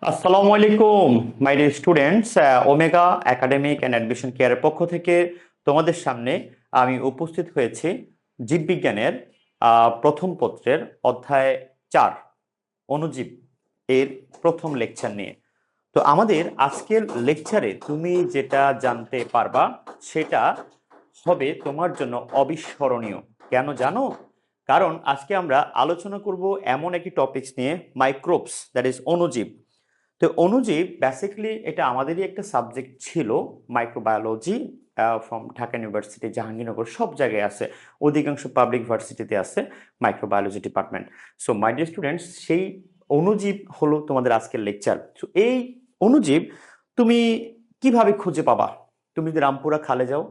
আসসালামু আলাইকুম my dear students. Omega academic and admission কেয়ারের পক্ষ থেকে তোমাদের সামনে আমি উপস্থিত হয়েছি জীববিজ্ঞানের প্রথম পত্রের অধ্যায় 4 অণুজীব এর প্রথম লেকচার নিয়ে। তো আমাদের আজকের লেকচারে তুমি যেটা জানতে পারবা সেটা হবে তোমার জন্য অবিস্মরণীয়। কেন জানো? কারণ আজকে আমরা আলোচনা করব এমন একটি টপিকস নিয়ে, মাইক্রোবস, দ্যাট ইজ অণুজীব। তো অণুজীব বেসিক্যালি এটা আমাদেরই একটা সাবজেক্ট ছিল, microbiology. From Dhaka university, Jahangirnagar, সব জায়গায় আছে, অধিকাংশ পাবলিক ভার্সিটিতে আছে microbiology department. So my dear students, সেই অণুজীব হলো তোমাদের আজকের লেকচার। সো এই অণুজীব তুমি কিভাবে খুঁজে পাবা? তুমি যদি রামপুরা খালে যাও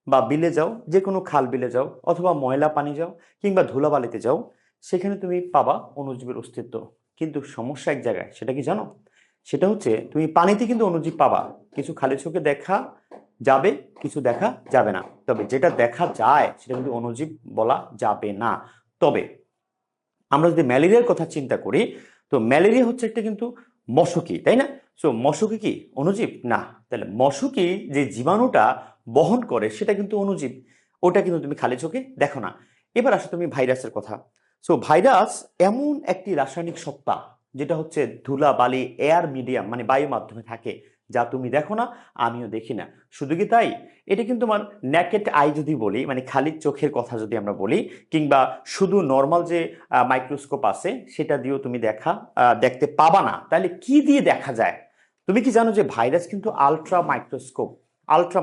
বা বিলে যাও, যে কোনো খাল বিলে যাও, অথবা ময়লা পানি যাও কিংবা ধুলাবালিতে যাও, সেখানে তুমি পাবা অণুজীবের অস্তিত্ব। কিন্তু সমস্যা এক জায়গায়, সেটা কি জানো? সেটা হচ্ছে তুমি পানিতে কিন্তু অণুজীব পাবা, কিছু খালি চোখে দেখা যাবে, কিছু দেখা যাবে না। তবে যেটা দেখা যায় সেটা কিন্তু অণুজীব বলা যাবে না। তবে আমরা যদি ম্যালেরিয়ার কথা চিন্তা করি, তো ম্যালেরিয়া হচ্ছে একটা কিন্তু মশকি, তাই না? সো মশকি কি অণুজীব না? তাহলে মশকি যে জীবাণুটা বহন করে সেটা কিন্তু অণুজীব, ওটা কিন্তু তুমি খালি চোখে দেখো না। এবার আসো তুমি ভাইরাসের কথা। সো ভাইরাস এমন একটি রাসায়নিক সত্তা যেটা হচ্ছে ধুলা বালি এয়ার মিডিয়াম, মানে বায়ু মাধ্যমে থাকে, যা তুমি দেখো না, আমিও দেখি না। শুধু কি তাই, এটা কিন্তু আমার নেকেড আই যদি বলি, মানে খালি চোখের কথা যদি আমরা বলি, কিংবা শুধু নর্মাল যে মাইক্রোস্কোপ আছে সেটা দিয়েও তুমি দেখতে পাবা না। তাহলে কি দিয়ে দেখা যায়? তুমি কি জানো যে ভাইরাস কিন্তু আলট্রা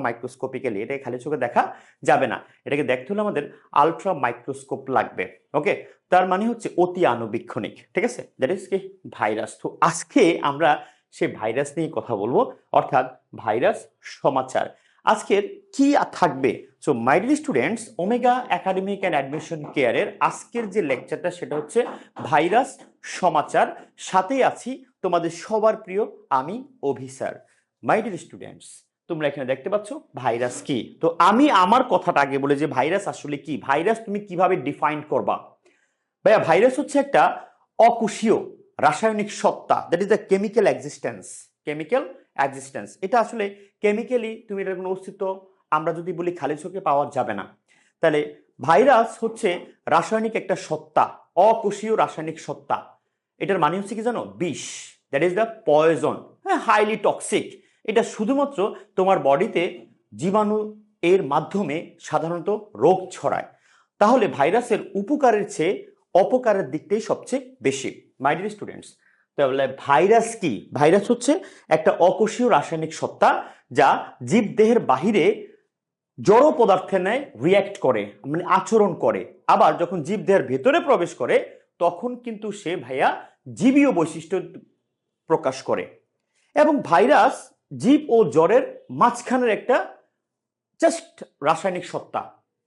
মাইক্রোস্কোপিক্যালি, এটা খালি চোখে দেখা যাবে না। এটাকে দেখতে হলে আমাদের আলট্রা মাইক্রোস্কোপ লাগবে। ওকে, তার মানে হচ্ছে অতি আণুবীক্ষণিক, ঠিক আছে? দ্যাট ইজ কি ভাইরাস। তো আজকে আমরা সেই ভাইরাস নিয়ে কথা বলবো, অর্থাৎ ভাইরাস সমাচার। আজকের কি থাকবে? So my dear students, omega academic and admission কেয়ারের আজকের যে লেকচারটা সেটা হচ্ছে ভাইরাস সমাচার। সাথেই আছি তোমাদের সবার প্রিয় আমি, অভি স্যার। মাই ডিয়ার স্টুডেন্টস, তোমরা এখানে দেখতে পাচ্ছ ভাইরাস কি। তো আমি আমার কথাটা আগে বলে যে ভাইরাস আসলে কি, ভাইরাস তুমি কিভাবে ডিফাইন করবা? ভাইয়া, ভাইরাস হচ্ছে একটা অকোষীয় রাসায়নিক সত্তা, that is the chemical existence. এটা আসলে কেমিক্যালি তুমি এটার কোনো অস্তিত্ব আমরা যদি বলি খালি চোখে পাওয়া যাবে না। তাহলে ভাইরাস হচ্ছে রাসায়নিক একটা সত্তা, অকোষীয় রাসায়নিক সত্তা। এটার মানে হচ্ছে কি জানো? বিষ, দ্যাট ইজ দ্য পয়জন। হ্যাঁ, হাইলি টক্সিক। এটা শুধুমাত্র তোমার বডিতে জীবাণু এর মাধ্যমে সাধারণত রোগ ছড়ায়। তাহলে ভাইরাসের উপকারের চেয়ে অপকারের দিকটাই সবচেয়ে বেশি। মাই ডিয়ার স্টুডেন্টস, তাহলে ভাইরাস কি? ভাইরাস হচ্ছে একটা অকোষীয় রাসায়নিক সত্তা যা জীবদেহের বাহিরে জড় পদার্থের ন্যায় রিয়্যাক্ট করে, মানে আচরণ করে। আবার যখন জীবদেহের ভেতরে প্রবেশ করে তখন কিন্তু সে ভাইয়া জীবীয় বৈশিষ্ট্য প্রকাশ করে। এবং ভাইরাস জীব ও জড়ের মাঝখানের একটা জাস্ট রাসায়নিক সত্তা।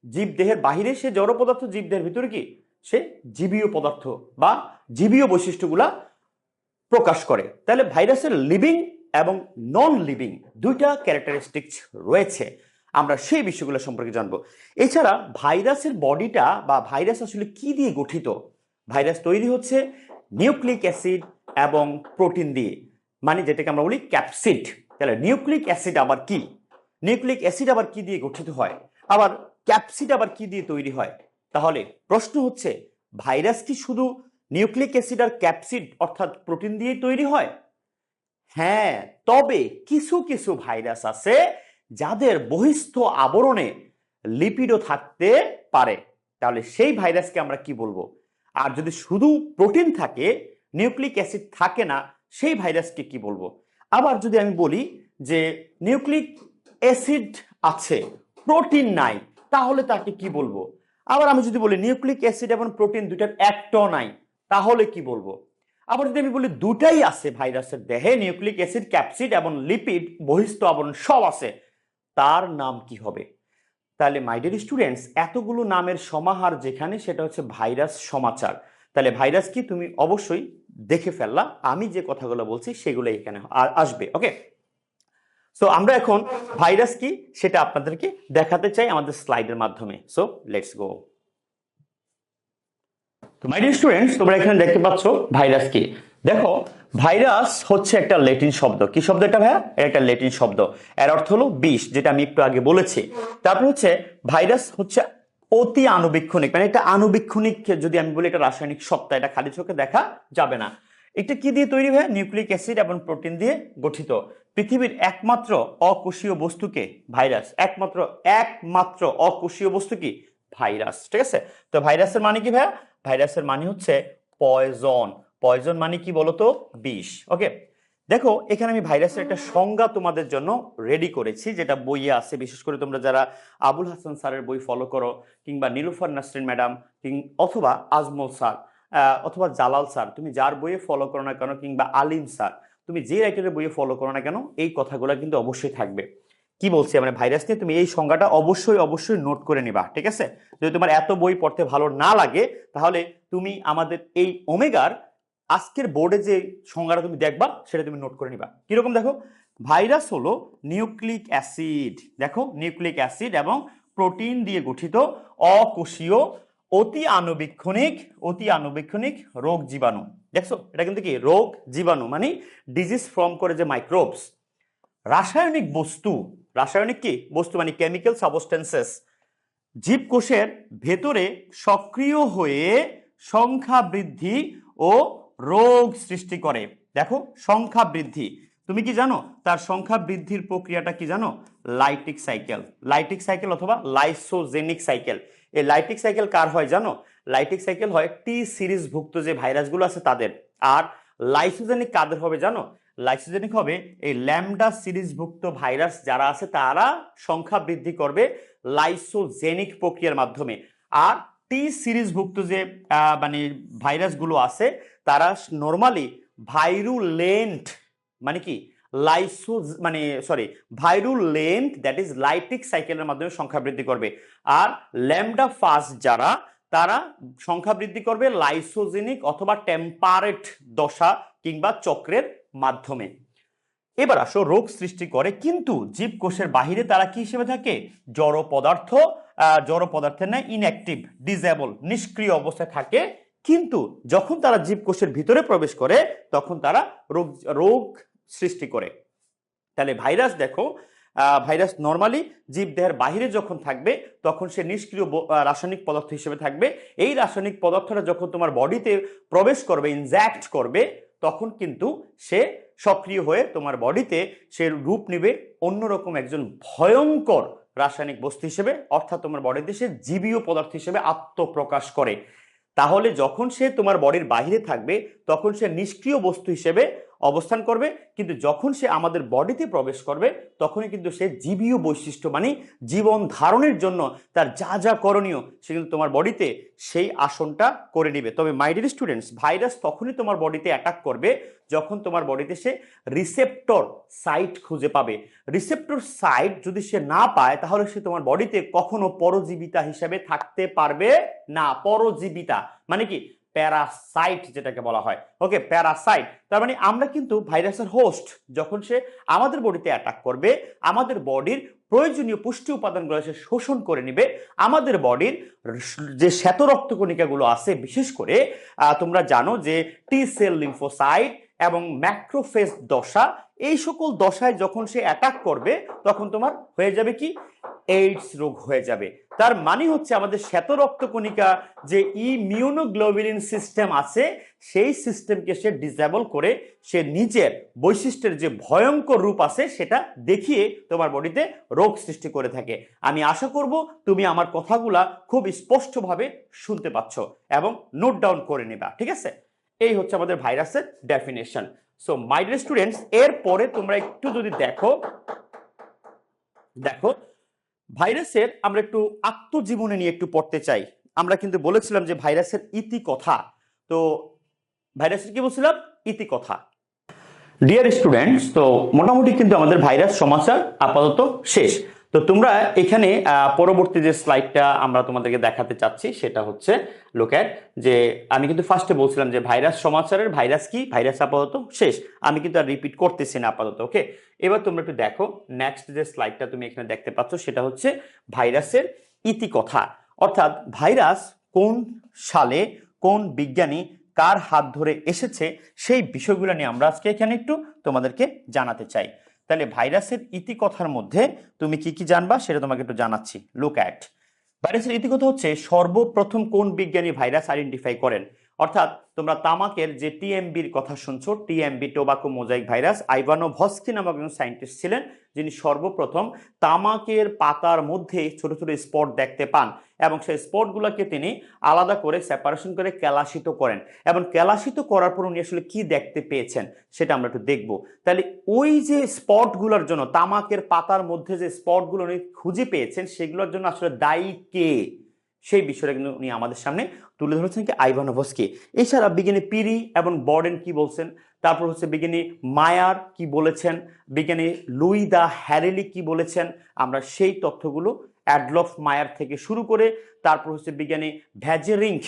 জীবদেহের বাহিরে সে জড় পদার্থ, জীবদেহের ভিতরে কি সে জীবীয় পদার্থ বা জীবীয় বৈশিষ্ট্যগুলা প্রকাশ করে। তাহলে ভাইরাসের লিভিং এবং নন লিভিং দুইটা ক্যারেক্টারিস্টিক্স রয়েছে, আমরা সেই বিষয়গুলো সম্পর্কে জানবো। এছাড়া ভাইরাসের বডিটা বা ভাইরাস আসলে কি দিয়ে গঠিত? ভাইরাস তৈরি হচ্ছে নিউক্লিক অ্যাসিড এবং প্রোটিন দিয়ে, মানে যেটাকে আমরা বলি ক্যাপসিড। তাহলে নিউক্লিক অ্যাসিড আবার কি? নিউক্লিক অ্যাসিড আবার কি দিয়ে গঠিত হয়? আবার ক্যাপসিড আবার কি দিয়ে তৈরি হয়? তাহলে প্রশ্ন হচ্ছে, ভাইরাস কি শুধু নিউক্লিক অ্যাসিড আর ক্যাপসিড অর্থাৎ প্রোটিন দিয়ে তৈরি হয়? হ্যাঁ, তবে কিছু কিছু ভাইরাস আছে যাদের বহিস্থ আবরণে লিপিডও থাকতে পারে। তাহলে সেই ভাইরাসকে আমরা কি বলবো? আর যদি শুধু প্রোটিন থাকে, নিউক্লিক অ্যাসিড থাকে না, সেই ভাইরাসকে কি বলবো? আবার যদি আমি বলি যে নিউক্লিক অ্যাসিড আছে, প্রোটিন নাই, তাহলে তাকে কি বলবো? আবার আমি যদি বলি নিউক্লিক অ্যাসিড এবং প্রোটিন দুইটার একটাও নাই, তাহলে কি বলবো? আবার যদি আমি বলি দুটাই আছে ভাইরাসের দেহে, নিউক্লিক অ্যাসিড, ক্যাপসিড এবং লিপিড, বহিস্থ আবরণ সব আছে, তার নাম কি হবে? তাহলে মাই ডিয়ার স্টুডেন্টস, এতগুলো নামের সমাহার যেখানে, সেটা হচ্ছে ভাইরাস সমাচার। তাহলে ভাইরাস কি তুমি অবশ্যই দেখে ফেললা, আমি যে কথাগুলো বলছি সেগুলো এখানে আসবে। ওকে, সো আমরা এখন ভাইরাস কি সেটা আপনাদেরকে দেখাতে চাই আমাদের স্লাইডের মাধ্যমে। So let's go. তো মাই ডিয়ার স্টুডেন্টস, তোমরা এখানে দেখতে পাচ্ছ ভাইরাস কি। দেখো, ভাইরাস হচ্ছে একটা ল্যাটিন শব্দ। কি শব্দ এটা ভাইয়া? এটা একটা ল্যাটিন শব্দ। এর অর্থ হলো বিষ, যেটা আমি একটু আগে বলেছি। তারপর হচ্ছে ভাইরাস হচ্ছে অতি আণুবীক্ষণিক, মানে এটা আণুবীক্ষণিক। যদি আমি বলি এটা রাসায়নিক সত্তা, এটা খালি চোখে দেখা যাবে না। এটা কি দিয়ে তৈরি ভাইয়া? নিউক্লিক অ্যাসিড এবং প্রোটিন দিয়ে গঠিত। পৃথিবীর একমাত্র অকোষীয় বস্তুকে ভাইরাস, একমাত্র একমাত্র অকোষীয় বস্তু কি? ভাইরাস। ঠিক আছে? তো ভাইরাসের মানে কি ভাইয়া? ভাইরাসের মানে হচ্ছে পয়জন। পয়জন মানে কি বলতো? বিষ। ওকে, দেখো এখানে আমি ভাইরাসের একটা সংজ্ঞা তোমাদের জন্য রেডি করেছি, যেটা বইয়ে আছে। বিশেষ করে তোমরা যারা আবুল হাসান স্যারের বই ফলো করো, কিংবা নীলুফার নাসরিন ম্যাডাম, অথবা আজমল স্যার, অথবা জালাল স্যার, তুমি যার বইয়ে ফলো করো না কেন, কিংবা আলিম স্যার, তুমি যে রাইটারের বইয়ে ফলো করো না কেন, এই কথাগুলো কিন্তু অবশ্যই থাকবে। কি বলছি মানে ভাইরাস নিয়ে, তুমি এই সংজ্ঞাটা অবশ্যই অবশ্যই নোট করে নিবা। ঠিক আছে? যদি তোমার এত বই পড়তে ভালো না লাগে, তাহলে তুমি আমাদের এই ওমেগার আজকের বোর্ডে যে সংজ্ঞাটা তুমি দেখবা, সেটা তুমি নোট করে নিবা। কিরকম? দেখো, ভাইরাস হলো নিউক্লিক অ্যাসিড, দেখো নিউক্লিক অ্যাসিড এবং প্রোটিন দিয়ে গঠিত অকোষীয় অতি আণুবীক্ষণিক, অতি আণুবীক্ষণিক রোগ জীবাণু। দেখছো, এটা কিন্তু কি? রোগ জীবাণু মানে ডিজিজ ফর্ম করে যে মাইক্রোবস। রাসায়নিক বস্তু, রাসায়নিক কি বস্তু মানে কেমিক্যাল সাবস্টেন্সেস, জীবকোষের ভেতরে সক্রিয় হয়ে সংখ্যা বৃদ্ধি ও রোগ সৃষ্টি করে। দেখো, সংখ্যা বৃদ্ধি, তুমি কি জানো তার সংখ্যা বৃদ্ধির প্রক্রিয়াটা কি জানো? Lytic cycle. লাইটিক সাইকেল অথবা লাইসোজেনিক সাইকেল। এই লাইটিক সাইকেল কার হয় জানো? লাইটিক সাইকেল হয় টি সিরিজ ভুক্ত যে ভাইরাসগুলো আছে তাদের। আর লাইসোজেনিক কাদের হবে জানো? লাইসোজেনিক হবে এই ল্যামডা সিরিজভুক্ত ভাইরাস যারা আছে, তারা সংখ্যা বৃদ্ধি করবে লাইসোজেনিক প্রক্রিয়ার মাধ্যমে। আর টি সিরিজভুক্ত যে মানে ভাইরাসগুলো আছে, তারা নরমালি ভাইরুলেন্ট, মানে কি লাইসো মানে সরি ভাইরুলেন্ট, দ্যাট ইজ লাইটিক সাইকেলের মাধ্যমে সংখ্যা বৃদ্ধি করবে। আর ল্যামডা ফাস্ট যারা, তারা সংখ্যা বৃদ্ধি করবে লাইসোজেনিক অথবা টেম্পারেট দশা কিংবা চক্রের মাধ্যমে। এবার আসো, রোগ সৃষ্টি করে কিন্তু জীবকোষের বাহিরে তারা কি হিসেবে থাকে? জড় পদার্থ, জড় পদার্থের ন্যায় ইনঅ্যাক্টিভ, ডিসেবল, নিষ্ক্রিয় অবস্থায় থাকে। কিন্তু যখন তারা জীবকোষের ভিতরে প্রবেশ করে, তখন তারা রোগ রোগ সৃষ্টি করে। তাহলে ভাইরাস দেখো, ভাইরাস নরমালি জীবদেহের বাহিরে যখন থাকবে, তখন সে নিষ্ক্রিয় রাসায়নিক পদার্থ হিসেবে থাকবে। এই রাসায়নিক পদার্থটা যখন তোমার বডিতে প্রবেশ করবে, ইনজেক্ট করবে, তখন কিন্তু সে সক্রিয় হয়ে তোমার বডিতে সে রূপ নেবে অন্যরকম একজন ভয়ঙ্কর রাসায়নিক বস্তু হিসেবে, অর্থাৎ তোমার বডিতে সে জীবীয় পদার্থ হিসেবে আত্মপ্রকাশ করে। তাহলে যখন সে তোমার বডির বাহিরে থাকবে, তখন সে নিষ্ক্রিয় বস্তু হিসেবে অবস্থান করবে। কিন্তু যখন সে আমাদের বডিতে প্রবেশ করবে, তখনই কিন্তু সে জীবীয় বৈশিষ্ট্য মানে জীবন ধারণের জন্য তার যা যা করণীয়, সে কিন্তু তোমার বডিতে সেই আসনটা করে নিবে। তবে মাই ডিয়ার স্টুডেন্টস, ভাইরাস তখনই তোমার বডিতে অ্যাটাক করবে যখন তোমার বডিতে সে রিসেপ্টর সাইট খুঁজে পাবে। রিসেপ্টর সাইট যদি সে না পায়, তাহলে সে তোমার বডিতে কখনো পরজীবিতা হিসেবে থাকতে পারবে না। পরজীবিতা মানে কি? প্যারাসাইট যেটাকে বলা হয়। ওকে, প্যারাসাইট তার মানে আমরা কিন্তু ভাইরাসের হোস্ট। যখন সে আমাদের বডিতে অ্যাটাক করবে, আমাদের বডির প্রয়োজনীয় পুষ্টি উপাদানগুলো সে শোষণ করে নিবে। আমাদের বডির যে শ্বেত রক্তকণিকাগুলো আছে, বিশেষ করে তোমরা জানো যে টি সেল, লিম্ফোসাইট এবং ম্যাক্রোফেজ দশা, এই সকল দশায় যখন সে অ্যাটাক করবে, তখন তোমার হয়ে যাবে কি? এইডস রোগ হয়ে যাবে। তার মানে হচ্ছে আমাদের শ্বেত রক্তকণিকা যে ইমিউনোগ্লোবুলিন সিস্টেম আছে, সেই সিস্টেমকে সে ডিসেবল করে সে নিজের বৈশিষ্ট্যের যে ভয়ঙ্কর রূপ আছে সেটা দেখিয়ে তোমার বডিতে রোগ সৃষ্টি করে থাকে। আমি আশা করব তুমি আমার কথাগুলা খুব স্পষ্টভাবে শুনতে পাচ্ছ এবং নোট ডাউন করে নেবা। ঠিক আছে? এই হচ্ছে আমাদের ভাইরাসের definition. So my dear students, এরপরে তোমরা একটু যদি দেখো, দেখো ভাইরাসের আমরা একটু আত্মজীবনী নিয়ে একটু পড়তে চাই। আমরা কিন্তু বলেছিলাম যে ভাইরাসের ইতি কথা। তো ভাইরাসের কি বলছিলাম? ইতি কথা। ডিয়ার স্টুডেন্টস, তো মোটামুটি কিন্তু আমাদের ভাইরাস সমাচার আপাতত শেষ। তো তোমরা এখানে পরবর্তী যে স্লাইডটা আমরা তোমাদেরকে দেখাতে চাচ্ছি, সেটা হচ্ছে লুক এট, যে আমি কিন্তু ফার্স্টে বলছিলাম যে ভাইরাস সমাচারের ভাইরাস কি, ভাইরাস আপাতত শেষ। আমি কিন্তু আর রিপিট করতেছি না আপাতত। ওকে, এবার তোমরা একটু দেখো, নেক্সট যে স্লাইডটা তুমি এখানে দেখতে পাচ্ছ, সেটা হচ্ছে ভাইরাসের ইতিকথা। অর্থাৎ ভাইরাস কোন সালে কোন বিজ্ঞানী কার হাত ধরে এসেছে সেই বিষয়গুলো নিয়ে আমরা আজকে এখানে একটু তোমাদেরকে জানাতে চাই। তাহলে ভাইরাসের ইতিকথার মধ্যে তুমি কি কি জানবা সেটা তোমাকে একটু জানাচ্ছি। লুক অ্যাট ভাইরাসের ইতিকথা হচ্ছে সর্বপ্রথম কোন বিজ্ঞানী ভাইরাস আইডেন্টিফাই করেন। অর্থাৎ তোমরা তামাকের যে টিএমবির কথা শুনছো, টিএমবি টোবাকো মোজাইক ভাইরাস, আইভানোভস্কি নামক একজন সায়েন্টিস্ট ছিলেন যিনি সর্বপ্রথম তামাকের পাতার মধ্যে ছোট ছোট স্পট দেখতে পান এবং সেই স্পটগুলোকে তিনি আলাদা করে সেপারেশন করে কেলাসিত করেন এবং কেলাসিত করার পর উনি আসলে কি দেখতে পেয়েছেন সেটা আমরা একটু দেখব। তাহলে ওই যে স্পটগুলোর জন্য, তামাকের পাতার মধ্যে যে স্পটগুলো উনি খুঁজে পেয়েছেন সেগুলোর জন্য আসলে দায়ী কে, সেই বিষয়টা কিন্তু উনি আমাদের সামনে তুলে ধরেছেন কি আইভানোভস্কি। এছাড়া বিজ্ঞানী পিরি এবং বর্ডেন কি বলছেন, তারপর হচ্ছে বিজ্ঞানী মায়ার কি বলেছেন, বিজ্ঞানী লুই দা হ্যারেলি কি বলেছেন, আমরা সেই তথ্যগুলো অ্যাডলফ মায়ার থেকে শুরু করে তারপর হচ্ছে বিজ্ঞানী ভ্যাজেরিঙ্ক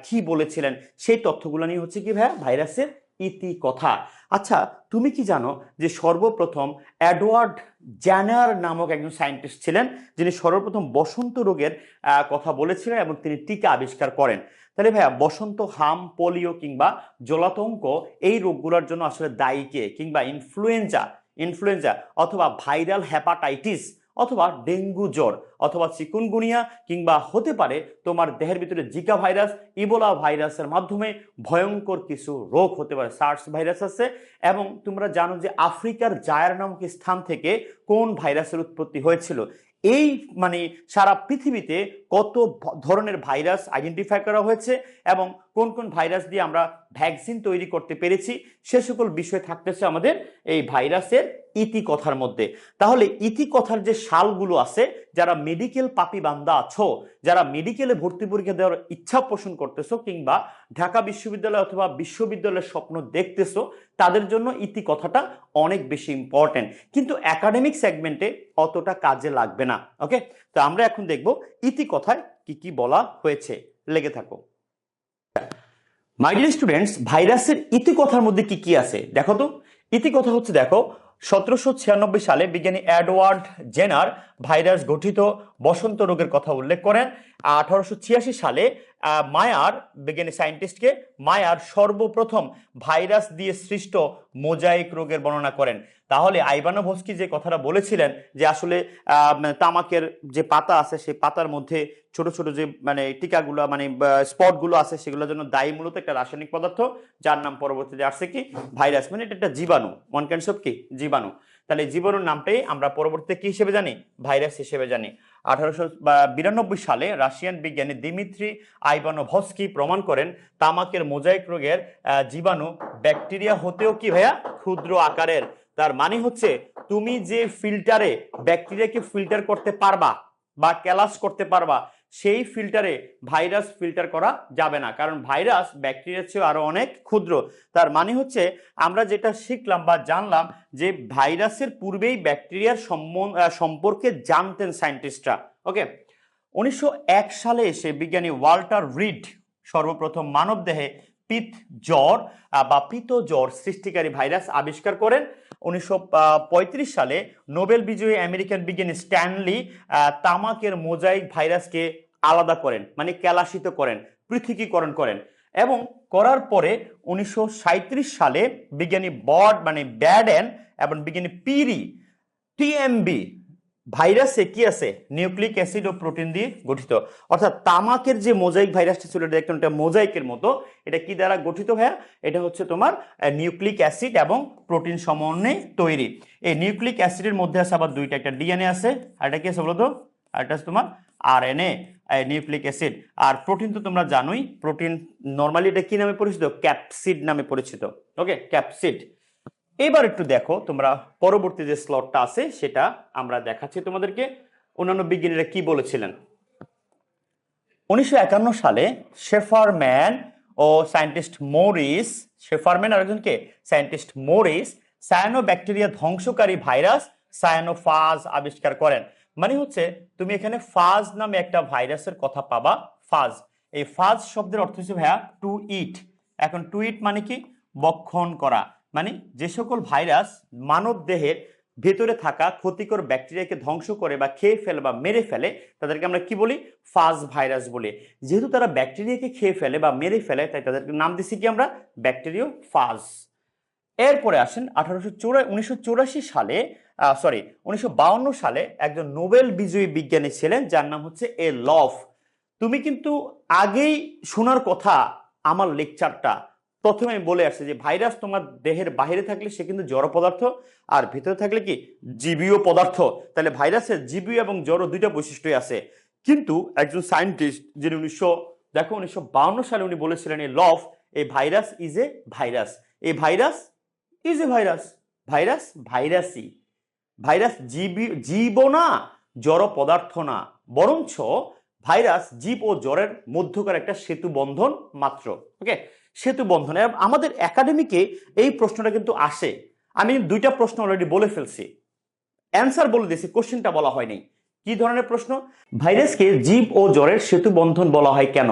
কি বলেছিলেন সেই তথ্যগুলো নিয়ে হচ্ছে কি ভাইরাসের ইতি কথা। আচ্ছা, তুমি কি জানো যে সর্বপ্রথম এডওয়ার্ড জ্যানার নামক একজন সায়েন্টিস্ট ছিলেন যিনি সর্বপ্রথম বসন্ত রোগের কথা বলেছিলেন এবং তিনি টিকা আবিষ্কার করেন। তাহলে ভাইয়া বসন্ত, হাম, পোলিও কিংবা জলাতঙ্ক এই রোগগুলোর জন্য আসলে দায়ী কে, কিংবা ইনফ্লুয়েঞ্জা অথবা ভাইরাল হ্যাপাটাইটিস অথবা ডেঙ্গু জ্বর অথবা চিকুনগুনিয়া কিংবা হতে পারে তোমার দেহের ভিতরে জিকা ভাইরাস, ইবোলা ভাইরাসের মাধ্যমে ভয়ঙ্কর কিছু রোগ হতে পারে, সার্স ভাইরাস আছে। এবং তোমরা জানো যে আফ্রিকার জায়ার নামক স্থান থেকে কোন ভাইরাসের উৎপত্তি হয়েছিল। এই মানে সারা পৃথিবীতে কত ধরনের ভাইরাস আইডেন্টিফাই করা হয়েছে এবং কোন কোন ভাইরাস দিয়ে আমরা ভ্যাকসিন তৈরি করতে পেরেছি সে সকল বিষয় থাকতেছে আমাদের এই ভাইরাসের ইতিকথার মধ্যে। তাহলে ইতিকথার যে সালগুলো আছে, যারা মেডিকেল পাপি বান্দা আছো, যারা মেডিকেলে ভর্তি পরীক্ষা দেওয়ার ইচ্ছা পোষণ করতেছো কিংবা ঢাকা বিশ্ববিদ্যালয় অথবা বিশ্ববিদ্যালয়ের স্বপ্ন দেখতেছো, তাদের জন্য ইতিকথাটা অনেক বেশি ইম্পর্টেন্ট, কিন্তু একাডেমিক সেগমেন্টে অতটা কাজে লাগবে না। ওকে, তো আমরা এখন দেখব ইতিকথায় কি কি বলা হয়েছে। লেগে থাকো। মাই ডিয়ার স্টুডেন্টস, ভাইরাসের ইতিকথার মধ্যে কি কি আছে দেখো তো। ইতিকথা হচ্ছে, দেখো 1796 সালে বিজ্ঞানী এডওয়ার্ড জেনার ভাইরাস গঠিত বসন্ত রোগের কথা উল্লেখ করেন। 1886 সালে মায়ার, বিজ্ঞানী সায়েন্টিস্টকে মায়ার সর্বপ্রথম ভাইরাস দিয়ে সৃষ্ট মোজাইক রোগের বর্ণনা করেন। তাহলে আইভানোভস্কি যে কথাটা বলেছিলেন যে আসলে তামাকের যে পাতা আছে সেই পাতার মধ্যে ছোট ছোট যে টিকাগুলো স্পটগুলো আছে সেগুলোর জন্য দায়ী মূলত একটা রাসায়নিক পদার্থ যার নাম পরবর্তীতে আসছে কি ভাইরাস, এটা একটা জীবাণু, ওয়ান কাইন্ডস অফ কি জীবাণু। তাহলে জীবাণুর নামটাই আমরা পরবর্তীতে কি হিসেবে জানি, ভাইরাস হিসেবে জানি। 1892 সালে রাশিয়ান বিজ্ঞানী দিমিত্রি আইভানোভস্কি প্রমাণ করেন তামাকের মোজাইক রোগের জীবাণু ব্যাকটেরিয়া হতেও কি ক্ষুদ্র আকারের। তার মানে হচ্ছে তুমি যে ফিল্টারে ব্যাকটেরিয়াকে ফিল্টার করতে পারবা বা ক্যালাস করতে পারবা, সেই ফিল্টারে ভাইরাস ফিল্টার করা যাবে না, কারণ ভাইরাস ব্যাকটেরিয়ার চেয়ে আরো অনেক ক্ষুদ্র। তার মানে হচ্ছে আমরা যেটা শিখলাম বা জানলাম যে ভাইরাসের পূর্বেই ব্যাকটেরিয়ার সম্পর্কে জানতেন সায়েন্টিস্টরা। ওকে, 1901 সালে এসে বিজ্ঞানী ওয়াল্টার রিড সর্বপ্রথম মানবদেহে পিত জ্বর বা পিত জ্বর সৃষ্টিকারী ভাইরাস আবিষ্কার করেন। 1935 সালে নোবেল বিজয়ী আমেরিকান বিজ্ঞানী স্ট্যানলি তামাকের মোজাইক ভাইরাসকে আলাদা করেন, কেলাসিত করেন, পৃথকীকরণ করেন। এবং করার পরে 1937 সালে বিজ্ঞানী ব্যাডেন এবং বিজ্ঞানী পিরি টিএমবি ভাইরাসে কি আছে, নিউক্লিক অ্যাসিড ও প্রোটিন দিয়ে গঠিত। অর্থাৎ তামাকের যে মোজাইক ভাইরাসটা ছিল এটা একটা মোজাইকের মতো, এটা কি দ্বারা গঠিত এটা হচ্ছে তোমার নিউক্লিক অ্যাসিড এবং প্রোটিন সমন্বয়ে তৈরি। এই নিউক্লিক অ্যাসিডের মধ্যে আছে আবার দুইটা, একটা ডিএনএ আছে আর এটা কি আছে বলতো, আর এটা তোমার আরএনএ, নিউক্লিক অ্যাসিড। আর প্রোটিন তো তোমরা জানোই, প্রোটিন নরমালি এটা কি নামে পরিচিত, ক্যাপসিড নামে পরিচিত। ওকে, ক্যাপসিড। এবার একটু দেখো তোমরা পরবর্তী যে স্লটটা আছে সেটা আমরা দেখাচ্ছি তোমাদেরকে অন্যান্য বিজ্ঞানীরা কি বলেছিলেন। 1951 সালে শেফারম্যান ও সায়েন্টিস্ট মরিস, শেফারম্যান আর একজনকে সায়েন্টিস্ট মরিস সায়ানোব্যাকটেরিয়া ধ্বংসকারী ভাইরাস সায়ানোফাজ আবিষ্কার করেন। হচ্ছে তুমি এখানে ফাজ নামে একটা ভাইরাসের কথা পাবা, ফাজ। এই ফাজ শব্দের অর্থ হচ্ছে টু ইট। এখন টু ইট মানে কি, বক্ষণ করা। যে সকল ভাইরাস মানব দেহের ভেতরে থাকা ক্ষতিকর ব্যাকটেরিয়াকে ধ্বংস করে বা খেয়ে ফেলে বা মেরে ফেলে তাদেরকে আমরা কি বলি? ফাজ ভাইরাস বলি। যেহেতু তারা ব্যাকটেরিয়াকে খেয়ে ফেলে বা মেরে ফেলে তাই তাদেরকে নাম দিচ্ছি কি আমরা? ব্যাকটেরিও ফাজ। এরপরে আসেন 1984 সালে 1952 সালে একজন নোবেল বিজয়ী বিজ্ঞানী ছিলেন যার নাম হচ্ছে এ লভ। তুমি কিন্তু আগেই শোনার কথা আমার লেকচারটা প্রথমে আমি বলে আসছি যে ভাইরাস তোমার দেহের বাইরে থাকলে সে কিন্তু জড় পদার্থ, আর ভিতরে থাকলে কি জীবীয় পদার্থ। তাহলে ভাইরাসের জীবীয় এবং জড় দুইটা বৈশিষ্ট্যই আছে। কিন্তু একজন সায়েন্টিস্ট যিনি 1952 সালে উনি বলেছিলেন a love, a virus is a virus, a virus is a virus, virus ভাইরাসই। ভাইরাস জীব না, জড় পদার্থ না, বরঞ্চ ভাইরাস জীব ও জড়ের মধ্যকার একটা সেতু বন্ধন মাত্র। ওকে, সেতু বন্ধন। আমাদের একাডেমিকে এই প্রশ্নটা কিন্তু আসে। আমি দুইটা প্রশ্ন অলরেডি বলে ফেলছি, অ্যান্সার বলে দিয়েছি, কোশ্চেনটা বলা হয়নি। কি ধরনের প্রশ্ন? ভাইরাসকে জীব ও জড়ের সেতু বন্ধন বলা হয় কেন?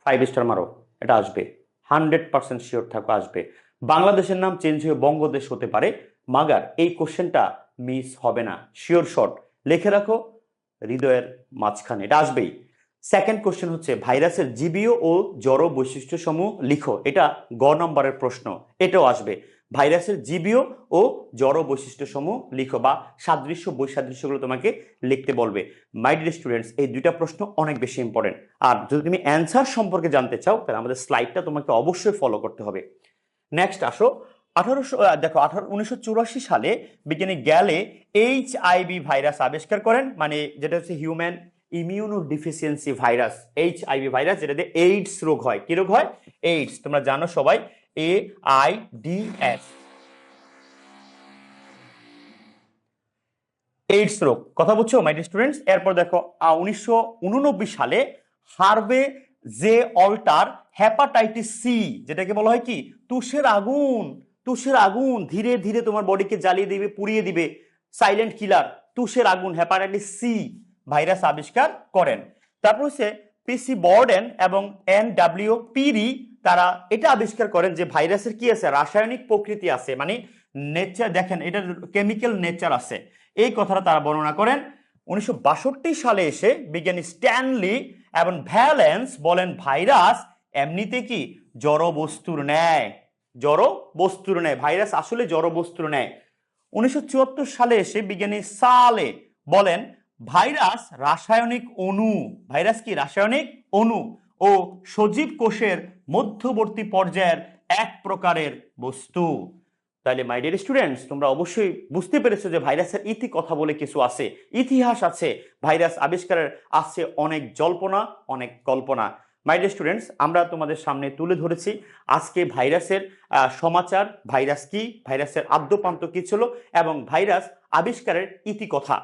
5 স্টার মারো, এটা আসবে, 100% শিওর থাকো আসবে। বাংলাদেশের নাম চেঞ্জ হয়ে বঙ্গদেশ হতে পারে, মাগার এই কোশ্চেনটা মিস হবে না, শিওর শর্ট লিখে রাখো হৃদয়ের মাঝখানে, এটা আসবেই। সেকেন্ড কোশ্চেন হচ্ছে ভাইরাসের জীবীয় ও জড় বৈশিষ্ট্য সমূহ লিখো, এটা গ নম্বরের প্রশ্ন, এটাও আসবে। ভাইরাসের জীবীয় ও জড় বৈশিষ্ট্য সমূহ লিখো, বা সাদৃশ্য বৈসাদৃশ্যগুলো তোমাকে লিখতে বলবে। মাই ডিয়ার স্টুডেন্টস, এই দুইটা প্রশ্ন অনেক বেশি ইম্পর্টেন্ট। আর যদি তুমি অ্যান্সার সম্পর্কে জানতে চাও তাহলে আমাদের স্লাইডটা তোমাকে অবশ্যই ফলো করতে হবে। নেক্সট আসো, 1984 সালে বিজ্ঞানী গ্যালে HIV ভাইরাস আবিষ্কার করেন, মানে যেটা হচ্ছে human immuno deficiency virus, HIV virus, যেটাতে এইডস রোগ হয়। কি রোগ হয়? এইডস, তোমরা জানো সবাই, AIDS, এইডস রোগ, কথা বুঝছো মাই ডিয়ার স্টুডেন্টস? এরপর দেখো 1989 সালে Harvey J Alter hepatitis C, যেটাকে বলা হয় কি তুষের আগুন, তুষের আগুন ধীরে ধীরে তোমার বডিকে জ্বালিয়ে দিবে, পুড়িয়ে দিবে, সাইলেন্ট কিলার, তুষের আগুন হেপাটাইটিস সি ভাইরাস আবিষ্কার করেন। তারপর হচ্ছে পিসি বর্ডেন এবং NW পিরি, তারা এটা আবিষ্কার করেন যে ভাইরাসের কি আছে, রাসায়নিক প্রকৃতি আছে, মানে নেচার, দেখেন এটা কেমিক্যাল নেচার আছে, এই কথাটা তারা বর্ণনা করেন। 1962 সালে এসে বিজ্ঞানী স্ট্যানলি এবং ভ্যালেন্স বলেন ভাইরাস এমনিতে কি জড় বস্তুর ন্যায়, জড় বস্তুর ন্যায়, ভাইরাস আসলে জড় বস্তুর ন্যায়। 1974 সালে এসে বিজ্ঞানী সালে বলেন ভাইরাস রাসায়নিক অণু, ভাইরাস কি রাসায়নিক অণু ও সজীব কোষের মধ্যবর্তী পর্যায়ের এক প্রকারের বস্তু। তাহলে মাই ডিয়ার স্টুডেন্টস, তোমরা অবশ্যই বুঝতে পেরেছো যে ভাইরাসের ইতি কথা বলে কিছু আছে, ইতিহাস আছে, ভাইরাস আবিষ্কারের আছে অনেক জল্পনা, অনেক কল্পনা। মাই ডিয়ার স্টুডেন্টস, আমরা তোমাদের সামনে তুলে ধরেছি আজকে ভাইরাসের সমাচার, ভাইরাস কি, ভাইরাসের আদ্যপান্ত কি ছিল, এবং ভাইরাস আবিষ্কারের ইতি কথা।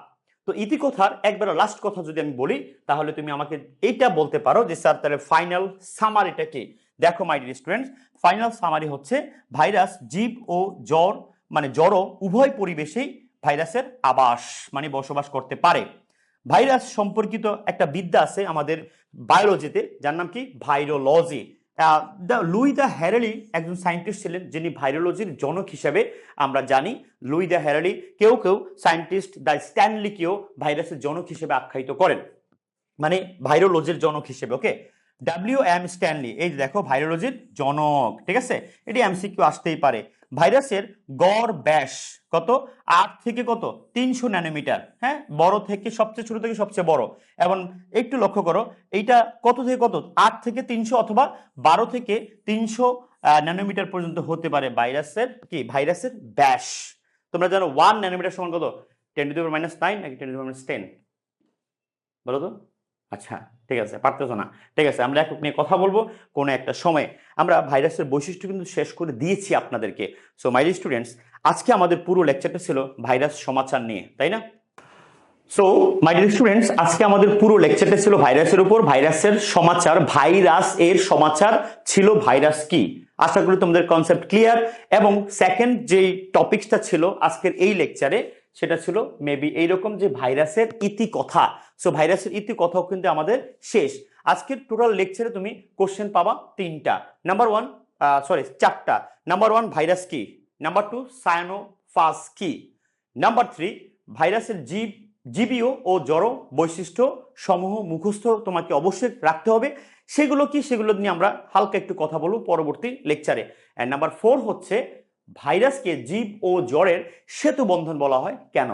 তো ইতি কথার একবার লাস্ট কথা যদি আমি বলি তাহলে তুমি আমাকে এইটা বলতে পারো যে স্যার তাহলে ফাইনাল সামারিটা কি? দেখো my dear students, final summary হচ্ছে ভাইরাস জীব ও জড়, মানে জড় উভয় পরিবেশেই ভাইরাসের আবাস, মানে বসবাস করতে পারে। ভাইরাস সম্পর্কিত একটা বিদ্যা আছে আমাদের বায়োলজিতে, যার নাম কি ভাইরোলজি। লুই দ্য হ্যারেলি একজন সায়েন্টিস্ট ছিলেন যিনি ভাইরোলজির জনক হিসেবে আমরা জানি। লুই দ্য হ্যারেলি, কেউ কেউ সায়েন্টিস্ট দ্য স্ট্যানলিকেও ভাইরাসের জনক হিসেবে আখ্যায়িত করেন, মানে ভাইরোলজির জনক হিসেবে। ওকে, WM স্ট্যানলি, এই দেখো ভাইরোলজির জনক, ঠিক আছে, এটি MCQ আসতেই পারে। ভাইরাসের গড় ব্যাস কত? 8 থেকে কত 300 ন্যানোমিটার, হ্যাঁ, বড় থেকে সবচেয়ে ছোট থেকে সবচেয়ে বড়। এবং একটু লক্ষ্য করো এইটা কত থেকে কত, 8 থেকে 300 অথবা 12 থেকে 300 ন্যানোমিটার পর্যন্ত হতে পারে ভাইরাসের কি, ভাইরাসের ব্যাস। তোমরা জানো 1 ন্যানোমিটার সমান কত, 10⁻⁹ নাকি 10⁻10? বলো তো। আচ্ছা, ঠিক আছে, পারতেছো না, ঠিক আছে, আমরা একক নিয়ে কথা বলবো কোনো একটা সময়। আমরা ভাইরাসের বৈশিষ্ট্য কিন্তু শেষ করে দিয়েছি আপনাদেরকে। সো মাই ডিয়ার স্টুডেন্টস, আজকে আমাদের পুরো লেকচারটা ছিল ভাইরাস সমাচার নিয়ে, তাই না? সো মাই ডিয়ার স্টুডেন্টস, আজকে আমাদের পুরো লেকচারটা ছিল ভাইরাসের উপর, ভাইরাসের সমাচার, ভাইরাস এর সমাচার ছিল ভাইরাস কি। আশা করি তোমাদের কনসেপ্ট ক্লিয়ার। এবং সেকেন্ড যে টপিকসটা ছিল আজকের এই লেকচারে সেটা ছিল মেবি এইরকম যে ভাইরাসের ইতি কথা। সো ভাইরাসের ইতি কথাও কিন্তু আমাদের শেষ। আজকের টোটাল লেকচারে তুমি কোশ্চেন পাবা 3টা। নাম্বার 1, 4টা। নাম্বার 1 ভাইরাস কি, নাম্বার 2 সায়ানোফাজ কি, নাম্বার 3, ভাইরাসের জীবীয় ও জড় বৈশিষ্ট্য সমূহ মুখস্থ তোমাকে অবশ্যই রাখতে হবে। সেগুলো কি, সেগুলো নিয়ে আমরা হালকা একটু কথা বলবো পরবর্তী লেকচারে। এন্ড নাম্বার 4 হচ্ছে ভাইরাসকে জীব ও জড়ের সেতু বন্ধন বলা হয় কেন।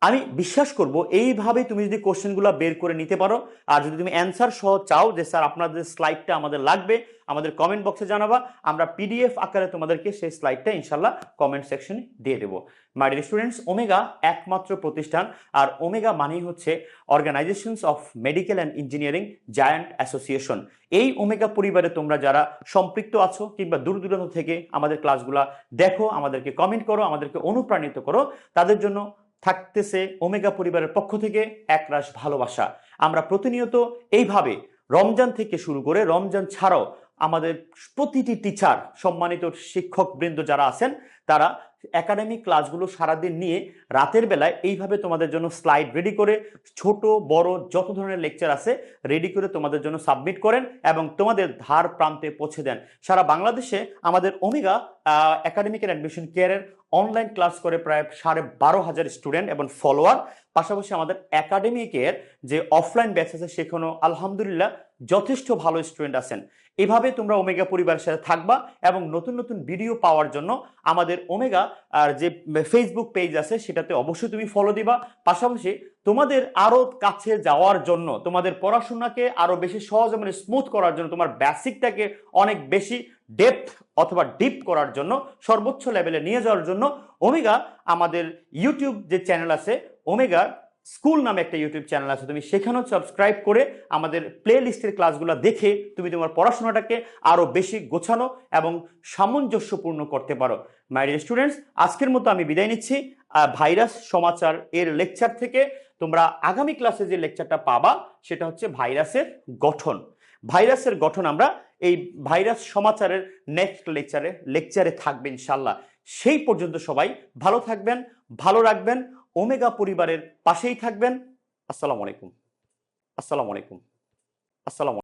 আমি বিশ্বাস করব এইভাবে তুমি যদি কোশ্চেনগুলো বের করে নিতে পারো, আর যদি তুমি অ্যান্সার সহ চাও যে স্যার আপনাদের স্লাইডটা আমাদের লাগবে, আমাদের কমেন্ট বক্সে জানাবা, আমরা পিডিএফ আকারে তোমাদেরকে সেই স্লাইডটা ইনশাল্লাহ কমেন্ট সেকশনে দিয়ে দেবো। মাই ডিয়ার স্টুডেন্টস, ওমেগা একমাত্র প্রতিষ্ঠান, আর ওমেগা মানেই হচ্ছে organisations of medical and engineering giant association. এই ওমেগা পরিবারে তোমরা যারা সম্পৃক্ত আছো কিংবা দূর দূরান্ত থেকে আমাদের ক্লাসগুলা দেখো, আমাদেরকে কমেন্ট করো, আমাদেরকে অনুপ্রাণিত করো, তাদের জন্য থাকতেছে ওমেগা পরিবারের পক্ষ থেকে একরাশ ভালোবাসা। আমরা প্রতিনিয়ত এইভাবে রমজান থেকে শুরু করে রমজান ছাড়াও আমাদের প্রতিটি টিচার, সম্মানিত শিক্ষক বৃন্দ যারা আছেন, তারা একাডেমিক ক্লাসগুলো সারাদিন নিয়ে রাতের বেলায় এইভাবে তোমাদের জন্য স্লাইড রেডি করে, ছোট বড় যত ধরনের লেকচার আছে রেডি করে তোমাদের জন্য সাবমিট করেন এবং তোমাদের ধার প্রান্তে পৌঁছে দেন। সারা বাংলাদেশে আমাদের ওমেগা একাডেমিক অ্যান্ড অ্যাডমিশন কেয়ারের অনলাইন ক্লাস করে প্রায় 12,500 স্টুডেন্ট এবং ফলোয়ার। পাশাপাশি আমাদের একাডেমিকের যে অফলাইন ব্যাচ আছে সেখানেও আলহামদুলিল্লাহ যথেষ্ট ভালো স্টুডেন্ট আছেন। এভাবে তোমরা ওমেগা পরিবারের সাথে থাকবা এবং নতুন নতুন ভিডিও পাওয়ার জন্য আমাদের ওমেগা আর যে ফেসবুক পেজ আছে সেটাতে অবশ্যই তুমি ফলো দিবা। পাশাপাশি তোমাদের আরো কাছে যাওয়ার জন্য, তোমাদের পড়াশোনাকে আরো বেশি সহজ এবং স্মুথ করার জন্য, তোমার বেসিকটাকে অনেক বেশি ডেপথ অথবা ডিপ করার জন্য, সর্বোচ্চ লেভেলে নিয়ে যাওয়ার জন্য ওমেগা আমাদের ইউটিউব যে চ্যানেল আছে, ওমেগা স্কুল নামে একটা ইউটিউব চ্যানেল আছে, তুমি সেখানেও সাবস্ক্রাইব করে আমাদের প্লে লিস্টের ক্লাসগুলো দেখে তুমি তোমার পড়াশোনাটাকে আরো বেশি গোছানো এবং সামঞ্জস্যপূর্ণ করতে পারো। মাই ডিয়ার স্টুডেন্টস, আজকের মতো আমি বিদায় নিচ্ছি ভাইরাস সমাচার এর লেকচার থেকে। তোমরা আগামী ক্লাসে যে লেকচারটা পাবা সেটা হচ্ছে ভাইরাসের গঠন। ভাইরাসের গঠন আমরা এই ভাইরাস সমাচারের নেক্সট লেকচারে থাকবে ইনশাল্লাহ। সেই পর্যন্ত সবাই ভালো থাকবেন, ভালো রাখবেন, ওমেগা পরিবারের পাশেই থাকবেন। আসসালামু আলাইকুম। আসসালামু আলাইকুম। আসসালামু